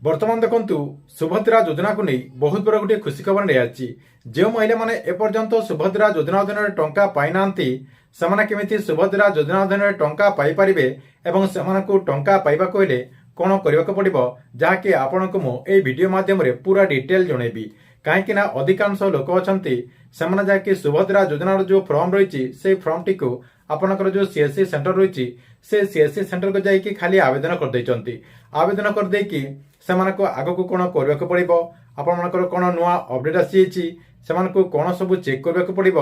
ବର୍ତ୍ତମାନ ଦେଖନ୍ତୁ ସୁଭଦ୍ରା ଯୋଜନାକୁ ନେଇ ବହୁତ ବଡ଼ ଗୋଟିଏ ଖୁସି ଖବର ନେଇଆସିଛି। ଯେଉଁ ମହିଳାମାନେ ଏପର୍ଯ୍ୟନ୍ତ ସୁଭଦ୍ରା ଯୋଜନା ଅଧୀନରେ ଟଙ୍କା ପାଇନାହାନ୍ତି ସେମାନେ କେମିତି ସୁଭଦ୍ରା ଯୋଜନା ଅଧୀନରେ ଟଙ୍କା ପାଇପାରିବେ ଏବଂ ସେମାନଙ୍କୁ ଟଙ୍କା ପାଇବାକୁ ହେଲେ କ'ଣ କରିବାକୁ ପଡ଼ିବ, ଯାହାକି ଆପଣଙ୍କୁ ମୁଁ ଏହି ଭିଡ଼ିଓ ମାଧ୍ୟମରେ ପୁରା ଡିଟେଲ ଜଣେଇବି। କାହିଁକି ନା ଅଧିକାଂଶ ଲୋକ ଅଛନ୍ତି ସେମାନେ ଯାହାକି ସୁଭଦ୍ରା ଯୋଜନାର ଯେଉଁ ଫର୍ମ ରହିଛି ସେଇ ଫର୍ମଟିକୁ ଆପଣଙ୍କର ଯେଉଁ ସିଏସ୍ସି ସେଣ୍ଟର ରହିଛି ସେ ସିଏସ୍ସି ସେଣ୍ଟରକୁ ଯାଇକି ଖାଲି ଆବେଦନ କରିଦେଇଛନ୍ତି। ଆବେଦନ କରିଦେଇକି ସେମାନଙ୍କୁ ଆଗକୁ କ'ଣ କରିବାକୁ ପଡ଼ିବ, ଆପଣମାନଙ୍କର କ'ଣ ନୂଆ ଅପଡେଟ୍ ଆସିଯାଇଛି, ସେମାନଙ୍କୁ କ'ଣ ସବୁ ଚେକ୍ କରିବାକୁ ପଡ଼ିବ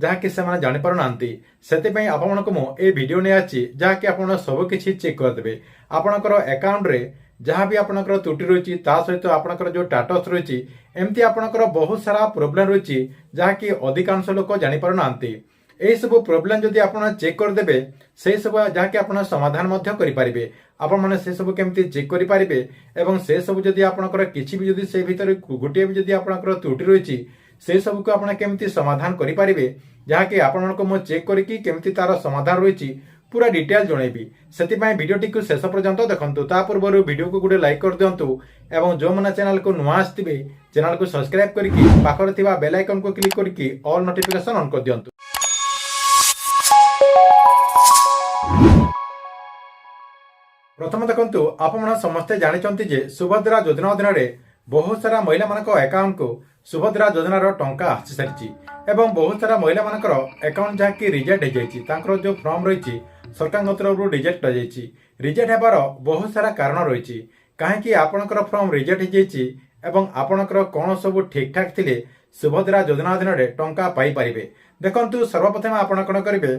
ଯାହାକି ସେମାନେ ଜାଣିପାରୁନାହାନ୍ତି। ସେଥିପାଇଁ ଆପଣମାନଙ୍କୁ ମୁଁ ଏହି ଭିଡ଼ିଓ ନେଇ ଆସିଛି ଯାହାକି ଆପଣ ସବୁକିଛି ଚେକ୍ କରିଦେବେ। ଆପଣଙ୍କର ଆକାଉଣ୍ଟରେ ଯାହା ବି ଆପଣଙ୍କର ତ୍ରୁଟି ରହିଛି ତା ସହିତ ଆପଣଙ୍କର ଯେଉଁ ଷ୍ଟାଟସ୍ ରହିଛି, ଏମିତି ଆପଣଙ୍କର ବହୁତ ସାରା ପ୍ରୋବ୍ଲେମ୍ ରହିଛି ଯାହାକି ଅଧିକାଂଶ ଲୋକ ଜାଣିପାରୁନାହାନ୍ତି। ଏହିସବୁ ପ୍ରୋବ୍ଲେମ୍ ଯଦି ଆପଣ ଚେକ୍ କରିଦେବେ ସେହି ସବୁ ଯାହାକି ଆପଣ ସମାଧାନ ମଧ୍ୟ କରିପାରିବେ। ଆପଣମାନେ ସେସବୁ କେମିତି ଚେକ୍ କରିପାରିବେ ଏବଂ ସେସବୁ ଯଦି ଆପଣଙ୍କର କିଛି ବି ଯଦି ସେ ଭିତରେ ଗୋଟିଏ ବି ଯଦି ଆପଣଙ୍କର ତ୍ରୁଟି ରହିଛି ସେସବୁକୁ ଆପଣ କେମିତି ସମାଧାନ କରିପାରିବେ, ଯାହାକି ଆପଣମାନଙ୍କୁ ମୁଁ ଚେକ୍ କରିକି କେମିତି ତାର ସମାଧାନ ରହିଛି ପୁରା ଡିଟେଲ ଜଣେଇବି। ସେଥିପାଇଁ ଭିଡ଼ିଓଟିକୁ ଶେଷ ପର୍ଯ୍ୟନ୍ତ ଦେଖନ୍ତୁ। ତା ପୂର୍ବରୁ ଭିଡ଼ିଓକୁ ଗୋଟେ ଲାଇକ୍ କରିଦିଅନ୍ତୁ ଏବଂ ଯେଉଁମାନେ ଚ୍ୟାନେଲକୁ ନୂଆ ଆସିଥିବେ ଚ୍ୟାନେଲକୁ ସବସ୍କ୍ରାଇବ୍ କରିକି ପାଖରେ ଥିବା ବେଲ୍ ଆଇକନକୁ କ୍ଲିକ୍ କରିକି ଅଲ୍ ନୋଟିଫିକେସନ୍ ଅନ୍ କରିଦିଅନ୍ତୁ। ପ୍ରଥମେ ଦେଖନ୍ତୁ, ଆପଣମାନେ ସମସ୍ତେ ଜାଣିଛନ୍ତି ଯେ ସୁଭଦ୍ରା ଯୋଜନା ଅଧୀନରେ ବହୁତ ସାରା ମହିଳାମାନଙ୍କ ଆକାଉଣ୍ଟକୁ ସୁଭଦ୍ରା ଯୋଜନାର ଟଙ୍କା ଆସିସାରିଛି ଏବଂ ବହୁତ ସାରା ମହିଳାମାନଙ୍କର ଆକାଉଣ୍ଟ ଯାହାକି ରିଜେକ୍ଟ ହେଇଯାଇଛି। ତାଙ୍କର ଯେଉଁ ଫର୍ମ ରହିଛି ସରକାରଙ୍କ ତରଫରୁ ରିଜେକ୍ଟ କରାଯାଇଛି। ରିଜେକ୍ଟ ହେବାର ବହୁତ ସାରା କାରଣ ରହିଛି। କାହିଁକି ଆପଣଙ୍କର ଫର୍ମ ରିଜେକ୍ଟ ହେଇଯାଇଛି ଏବଂ ଆପଣଙ୍କର କ'ଣ ସବୁ ଠିକ୍ଠାକ୍ ଥିଲେ ସୁଭଦ୍ରା ଯୋଜନା ଅଧୀନରେ ଟଙ୍କା ପାଇପାରିବେ। ଦେଖନ୍ତୁ, ସର୍ବପ୍ରଥମେ ଆପଣ କ'ଣ କରିବେ,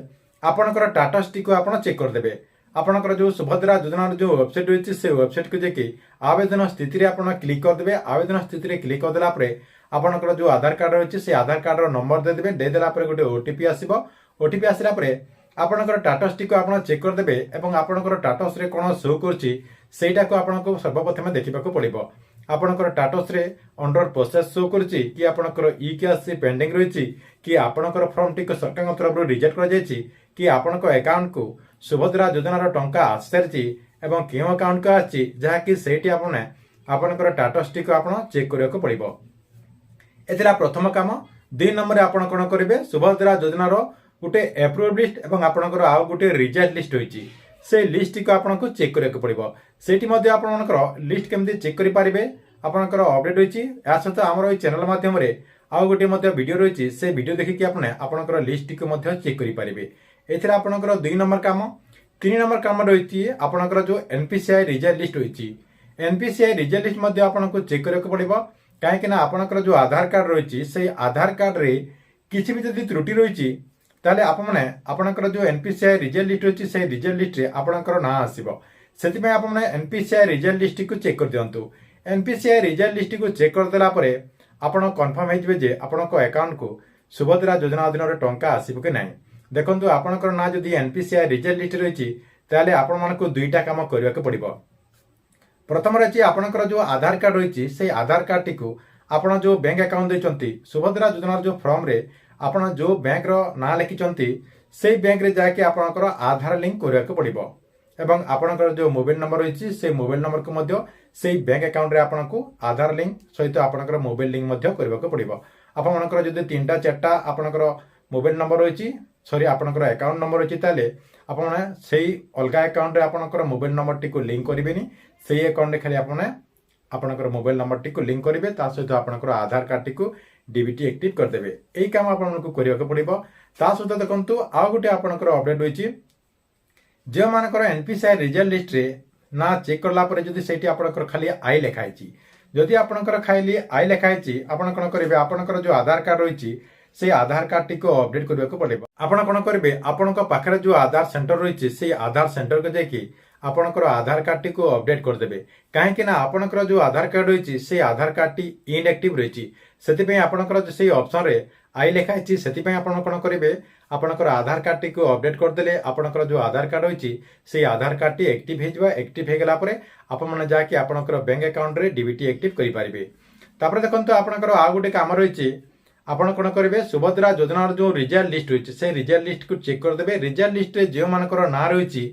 ଆପଣଙ୍କର ଷ୍ଟାଟସ୍ଟିକୁ ଆପଣ ଚେକ୍ କରିଦେବେ। ଆପଣଙ୍କର ଯେଉଁ ସୁଭଦ୍ରା ଯୋଜନାର ଯେଉଁ ୱେବସାଇଟ୍ ରହିଛି ସେ ୱେବସାଇଟ୍କୁ ଯାଇକି ଆବେଦନ ସ୍ଥିତିରେ ଆପଣ କ୍ଲିକ୍ କରିଦେବେ। ଆବେଦନ ସ୍ଥିତିରେ କ୍ଲିକ୍ କରିଦେଲା ପରେ ଆପଣଙ୍କର ଯେଉଁ ଆଧାର କାର୍ଡ଼ ରହିଛି ସେ ଆଧାର କାର୍ଡ଼ର ନମ୍ବର ଦେଇଦେବେ। ଦେଇଦେଲା ପରେ ଗୋଟେ ଓଟିପି ଆସିବ। ଓଟିପି ଆସିଲା ପରେ ଆପଣଙ୍କର ଷ୍ଟାଟସ୍ଟିକୁ ଆପଣ ଚେକ୍ କରିଦେବେ ଏବଂ ଆପଣଙ୍କର ଷ୍ଟାଟସ୍ରେ କ'ଣ ଶୋ କରୁଛି ସେଇଟାକୁ ଆପଣଙ୍କୁ ସର୍ବପ୍ରଥମେ ଦେଖିବାକୁ ପଡ଼ିବ। ଆପଣଙ୍କର ଷ୍ଟାଟସ୍ରେ ଅଣ୍ଡର ପ୍ରୋସେସ୍ ଶୋ କରୁଛି କି ଆପଣଙ୍କର ଇ କେୱାଇସି ପେଣ୍ଡିଂ ରହିଛି କି ଆପଣଙ୍କର ଫର୍ମଟିକୁ ସରକାରଙ୍କ ତରଫରୁ ରିଜେକ୍ଟ କରାଯାଇଛି କି ଆପଣଙ୍କ ଆକାଉଣ୍ଟକୁ ସୁଭଦ୍ରା ଯୋଜନାର ଟଙ୍କା ଆସିସାରିଛି ଏବଂ କେଉଁ ଆକାଉଣ୍ଟକୁ ଆସିଛି, ଯାହାକି ସେଇଠି ଆପଣଙ୍କର ଷ୍ଟାଟସ୍ଟିକୁ ଆପଣ ଚେକ୍ କରିବାକୁ ପଡ଼ିବ। ଏଥିଲା ପ୍ରଥମ କାମ। 2 ନମ୍ବରରେ ଆପଣ କ'ଣ କରିବେ, ସୁଭଦ୍ରା ଯୋଜନାର ଗୋଟେ ଆପ୍ରୁଭ୍ ଲିଷ୍ଟ ଏବଂ ଆପଣଙ୍କର ଆଉ ଗୋଟେ ରିଜେକ୍ଟ ଲିଷ୍ଟ ରହିଛି ସେଇ ଲିଷ୍ଟଟିକୁ ଆପଣଙ୍କୁ ଚେକ୍ କରିବାକୁ ପଡ଼ିବ। ସେଇଠି ମଧ୍ୟ ଆପଣଙ୍କର ଲିଷ୍ଟ କେମିତି ଚେକ୍ କରିପାରିବେ ଆପଣଙ୍କର ଅପଡେଟ୍ ରହିଛି। ଏହା ସହିତ ଆମର ଏହି ଚ୍ୟାନେଲ ମାଧ୍ୟମରେ ଆଉ ଗୋଟିଏ ମଧ୍ୟ ଭିଡ଼ିଓ ରହିଛି, ସେ ଭିଡ଼ିଓ ଦେଖିକି ଆପଣଙ୍କର ଲିଷ୍ଟଟିକୁ ମଧ୍ୟ ଚେକ୍ କରିପାରିବେ। ଏଥିରେ ଆପଣଙ୍କର 2 ନମ୍ବର କାମ। 3 ନମ୍ବର କାମ ରହିଛି ଆପଣଙ୍କର ଯେଉଁ NPCI ରିଜେକ୍ଟ ଲିଷ୍ଟ ରହିଛି। NPCI ରିଜେକ୍ଟ ଲିଷ୍ଟ ମଧ୍ୟ ଆପଣଙ୍କୁ ଚେକ୍ କରିବାକୁ ପଡ଼ିବ। କାହିଁକି ନା ଆପଣଙ୍କର ଯେଉଁ ଆଧାର କାର୍ଡ଼ ରହିଛି ସେଇ ଆଧାର କାର୍ଡ଼ରେ କିଛି ବି ଯଦି ତ୍ରୁଟି ରହିଛି ତାହେଲେ ଆପଣଙ୍କର ଯେଉଁ NPCI ରିଜେକ୍ଟ ଲିଷ୍ଟ ରହିଛି ସେଇ ରିଜେକ୍ଟ ଲିଷ୍ଟରେ ଆପଣଙ୍କର ନାଁ ଆସିବ। ସେଥିପାଇଁ ଆପଣମାନେ NPCI ରିଜେକ୍ଟ ଲିଷ୍ଟଟିକୁ ଚେକ୍ କରିଦିଅନ୍ତୁ। NPCI ରିଜେକ୍ଟ ଲିଷ୍ଟଟିକୁ ଚେକ୍ କରିଦେଲା ପରେ ଆପଣ କନଫର୍ମ ହେଇଯିବେ ଯେ ଆପଣଙ୍କ ଆକାଉଣ୍ଟକୁ ସୁଭଦ୍ରା ଯୋଜନା ଅଧୀନରେ ଟଙ୍କା ଆସିବ କି ନାହିଁ। ଦେଖନ୍ତୁ, ଆପଣଙ୍କର ନାଁ ଯଦି NPCI ରିଜେକ୍ଟ ଲିଷ୍ଟ ରହିଛି ତାହେଲେ ଆପଣମାନଙ୍କୁ 2ଟା କାମ କରିବାକୁ ପଡ଼ିବ। ପ୍ରଥମରେ ଅଛି ଆପଣଙ୍କର ଯେଉଁ ଆଧାର କାର୍ଡ଼ ରହିଛି ସେଇ ଆଧାର କାର୍ଡ଼ଟିକୁ ଆପଣ ଯେଉଁ ବ୍ୟାଙ୍କ ଆକାଉଣ୍ଟ ଦେଇଛନ୍ତି ସୁଭଦ୍ରା ଯୋଜନାର ଯେଉଁ ଫର୍ମରେ ଆପଣ ଯେଉଁ ବ୍ୟାଙ୍କର ନାଁ ଲେଖିଛନ୍ତି ସେଇ ବ୍ୟାଙ୍କରେ ଯାଇକି ଆପଣଙ୍କର ଆଧାର ଲିଙ୍କ କରିବାକୁ ପଡ଼ିବ ଏବଂ ଆପଣଙ୍କର ଯେଉଁ ମୋବାଇଲ ନମ୍ବର ରହିଛି ସେଇ ମୋବାଇଲ ନମ୍ବରକୁ ମଧ୍ୟ ସେଇ ବ୍ୟାଙ୍କ ଆକାଉଣ୍ଟରେ ଆପଣଙ୍କୁ ଆଧାର ଲିଙ୍କ ସହିତ ଆପଣଙ୍କର ମୋବାଇଲ ଲିଙ୍କ ମଧ୍ୟ କରିବାକୁ ପଡ଼ିବ। ଆପଣମାନଙ୍କର ଯଦି 3ଟା 4ଟା ଆପଣଙ୍କର ମୋବାଇଲ ନମ୍ବର ରହିଛି, ଆପଣଙ୍କର ଆକାଉଣ୍ଟ ନମ୍ବର ରହିଛି, ତାହେଲେ ଆପଣମାନେ ସେଇ ଅଲଗା ଆକାଉଣ୍ଟରେ ଆପଣଙ୍କର ମୋବାଇଲ ନମ୍ବରଟିକୁ ଲିଙ୍କ କରିବେନି। ସେଇ ଆକାଉଣ୍ଟରେ ଖାଲି ଆପଣଙ୍କର ମୋବାଇଲ ନମ୍ବରଟିକୁ ଲିଙ୍କ କରିବେ, ତା ସହିତ ଆପଣଙ୍କର ଆଧାର କାର୍ଡ଼ଟିକୁ ଡିବିଟି ଆକ୍ଟିଭ କରିଦେବେ। ଏହି କାମ ଆପଣଙ୍କୁ କରିବାକୁ ପଡ଼ିବ। ତା ସହିତ ଦେଖନ୍ତୁ, ଆଉ ଗୋଟେ ଆପଣଙ୍କର ଅପଡେଟ୍ ରହିଛି। ଯେଉଁମାନଙ୍କର NPCI ରିଜେକ୍ଟ ଲିଷ୍ଟରେ ନାଁ ଚେକ୍ କଲା ପରେ ଯଦି ସେଇଠି ଆପଣଙ୍କର ଖାଲି ଆଇ ଲେଖା ହେଇଛି, ଯଦି ଆପଣଙ୍କର ଖାଲି ଆଇ ଲେଖା ହେଇଛି ଆପଣ କ'ଣ କରିବେ, ଆପଣଙ୍କର ଯେଉଁ ଆଧାର କାର୍ଡ଼ ରହିଛି ସେଇ ଆଧାର କାର୍ଡ଼ଟିକୁ ଅପଡେଟ୍ କରିବାକୁ ପଡ଼ିବ। ଆପଣ କ'ଣ କରିବେ, ଆପଣଙ୍କ ପାଖରେ ଯେଉଁ ଆଧାର ସେଣ୍ଟର ରହିଛି ସେଇ ଆଧାର ସେଣ୍ଟରକୁ ଯାଇକି ଆପଣଙ୍କର ଆଧାର କାର୍ଡ଼ଟିକୁ ଅପଡେଟ୍ କରିଦେବେ। କାହିଁକି ନା ଆପଣଙ୍କର ଯେଉଁ ଆଧାର କାର୍ଡ଼ ରହିଛି ସେଇ ଆଧାର କାର୍ଡ଼ଟି ଇନ୍ଆକ୍ଟିଭ୍ ରହିଛି। ସେଥିପାଇଁ ଆପଣଙ୍କର ସେଇ ଅପସନରେ ଆଇ ଲେଖା ହେଇଛି। ସେଥିପାଇଁ ଆପଣ କ'ଣ କରିବେ, ଆପଣଙ୍କର ଆଧାର କାର୍ଡ଼ଟିକୁ ଅପଡେଟ୍ କରିଦେଲେ ଆପଣଙ୍କର ଯେଉଁ ଆଧାର କାର୍ଡ଼ ରହିଛି ସେଇ ଆଧାର କାର୍ଡ଼ଟି ଆକ୍ଟିଭ୍ ହେଇଯିବ। ଆକ୍ଟିଭ୍ ହେଇଗଲା ପରେ ଆପଣମାନେ ଯାହାକି ଆପଣଙ୍କର ବ୍ୟାଙ୍କ ଆକାଉଣ୍ଟରେ ଡିବିଟି ଆକ୍ଟିଭ୍ କରିପାରିବେ। ତାପରେ ଦେଖନ୍ତୁ, ଆପଣଙ୍କର ଆଉ ଗୋଟେ କାମ ରହିଛି। ଆପଣ କ'ଣ କରିବେ, ସୁଭଦ୍ରା ଯୋଜନାର ଯେଉଁ ରିଜେକ୍ଟ ଲିଷ୍ଟ ରହିଛି ସେଇ ରିଜେକ୍ଟ ଲିଷ୍ଟକୁ ଚେକ୍ କରିଦେବେ। ରିଜେକ୍ଟ ଲିଷ୍ଟରେ ଯେଉଁମାନଙ୍କର ନାଁ ରହିଛି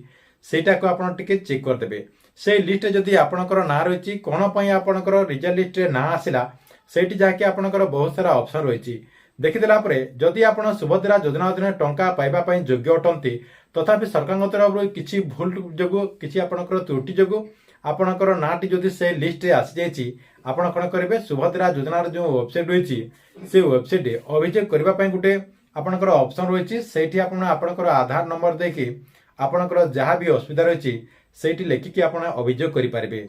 ସେଇଟାକୁ ଆପଣ ଟିକେ ଚେକ୍ କରିଦେବେ। से लिस्ट जदि आपणकर ना रही कौन आपणकर रिजल्ट लिस्ट ना आसला सेठी जहाँकि आपणकर बहुत सारा ऑप्शन रही देखीदेला जदि आप सुभद्रा योजना अधीन टंका पाइबा योग्य अटंती तथापि सरकार तरफ किसी भूल जो किसी आपणकर त्रुटि जो आपणकर नाटी जदि से लिस्ट आसी जाइए आपण कौन करेंगे सुभद्रा योजनार जो वेबसाइट रही से वेबसाइट अभियोग करने गोटे आपणकर ऑप्शन रही से आपणकर आधार नंबर देखिए आपणकर जहाँ भी असुविधा रही से लिखिकी आप अभियोग करेंगे।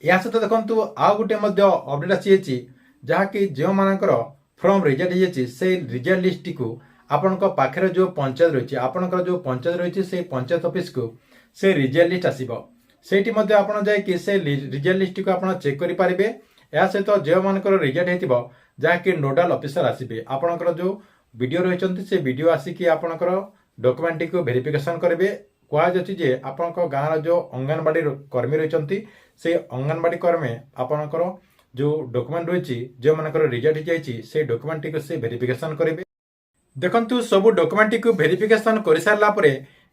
या सहित देखो आउ गोटे अपडेट आसी जहाँकि जो मानकर फ्रॉम रिजल्ट होती से रिजल्ट लिस्ट को आपण पाखे जो पंचायत रही आपणकर जो पंचायत रही से पंचायत ऑफिस को से रिजल्ट लिस्ट आसब सेठी आप जाकि से रिजल्ट लिस्ट को आप चेक करेंगे। या सहित जो मानकर रिजल्ट हो जहाँकि नोडाल ऑफिसर आसबे आपणकर जो वीडियो रही से वीडियो आसिकी आपणकर डॉक्यूमेंट को वेरिफिकेशन करेंगे। कहुच्छी जे आपण गाँव जो अंगनवाड़ी कर्मी रही से अंगनवाड़ी कर्मी आपणकर जो डॉक्यूमेंट रही जो मानकर रिजल्ट हो से डॉक्यूमेंट को से वेरिफिकेशन करेंगे। देखंतु सब डॉक्यूमेंट को वेरिफिकेशन कर सारा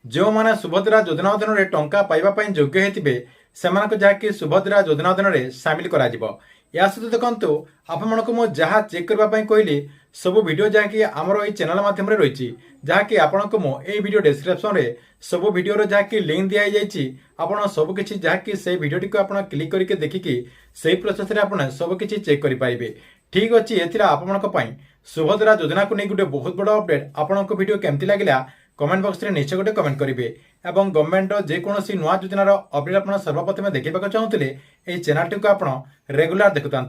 जो माने सुभद्रा योजना अधीन टंका पाइबा योग्य होते से जहाँकि सुभद्रा योजना अधीन सामिल करा या सहित देखो आपको मु जहाँ चेक करने कहली सब वीडियो जहाँकि आमर ये चैनल माध्यम रही जहाँकि आपको मु ये वीडियो डिस्क्रिप्शन रे सब वीडियो जहाँकि लिंक दिया जाइए आपड़ सबकि जहाँकि से वीडियो टी आप क्लिक करके देखिकी से प्रोसेस रे आप सबकि चेक करेंगे। ठीक अच्छे ये आपण सुभद्रा योजना को नहीं गोटे बहुत बड़ अपडेट आपको वीडियो केमती लगे कमेंट बॉक्स रे निश्चय गोटे कमेंट करेंगे और गवर्नमेंट जेकोसी नुआ योजनार अपडेट आप सर्वप्रथम देखा चाहूँगे ये चैनल टी को आप रेगुलर देखुता।